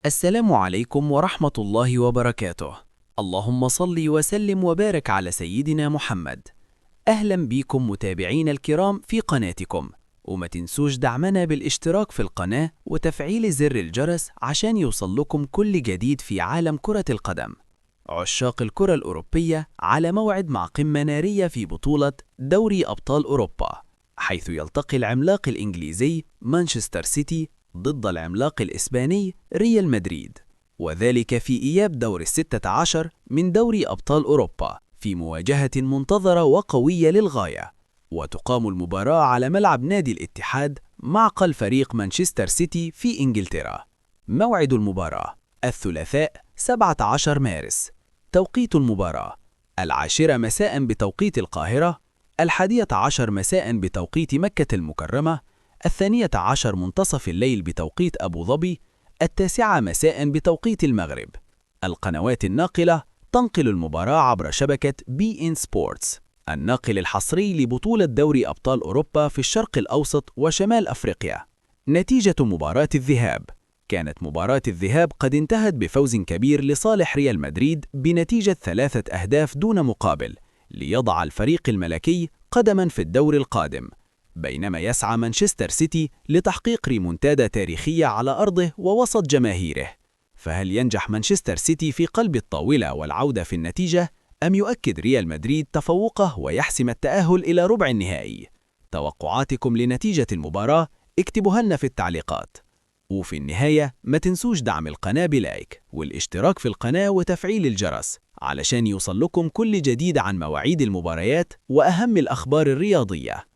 السلام عليكم ورحمة الله وبركاته. اللهم صل وسلم وبارك على سيدنا محمد. أهلا بكم متابعين الكرام في قناتكم، وما تنسوش دعمنا بالاشتراك في القناة وتفعيل زر الجرس عشان يوصل لكم كل جديد في عالم كرة القدم. عشاق الكرة الأوروبية على موعد مع قمة نارية في بطولة دوري أبطال أوروبا، حيث يلتقي العملاق الإنجليزي مانشستر سيتي ضد العملاق الإسباني ريال مدريد، وذلك في إياب دور 16 من دوري أبطال أوروبا في مواجهة منتظرة وقوية للغاية. وتقام المباراة على ملعب نادي الاتحاد معقل فريق مانشستر سيتي في إنجلترا. موعد المباراة الثلاثاء 17 مارس. توقيت المباراة 10 مساء بتوقيت القاهرة، 11 مساء بتوقيت مكة المكرمة، 12 منتصف الليل بتوقيت أبو ظبي، 9 مساء بتوقيت المغرب. القنوات الناقلة تنقل المباراة عبر شبكة بي إن سبورتس، الناقل الحصري لبطولة دوري أبطال أوروبا في الشرق الأوسط وشمال أفريقيا. نتيجة مباراة الذهاب: كانت مباراة الذهاب قد انتهت بفوز كبير لصالح ريال مدريد بنتيجة 3 أهداف دون مقابل، ليضع الفريق الملكي قدما في الدور القادم، بينما يسعى مانشستر سيتي لتحقيق ريمونتادا تاريخية على أرضه ووسط جماهيره. فهل ينجح مانشستر سيتي في قلب الطاولة والعودة في النتيجة، أم يؤكد ريال مدريد تفوقه ويحسم التأهل إلى ربع النهائي؟ توقعاتكم لنتيجة المباراة اكتبوها لنا في التعليقات. وفي النهاية ما تنسوش دعم القناة بلايك والاشتراك في القناة وتفعيل الجرس علشان يوصل لكم كل جديد عن مواعيد المباريات وأهم الأخبار الرياضية.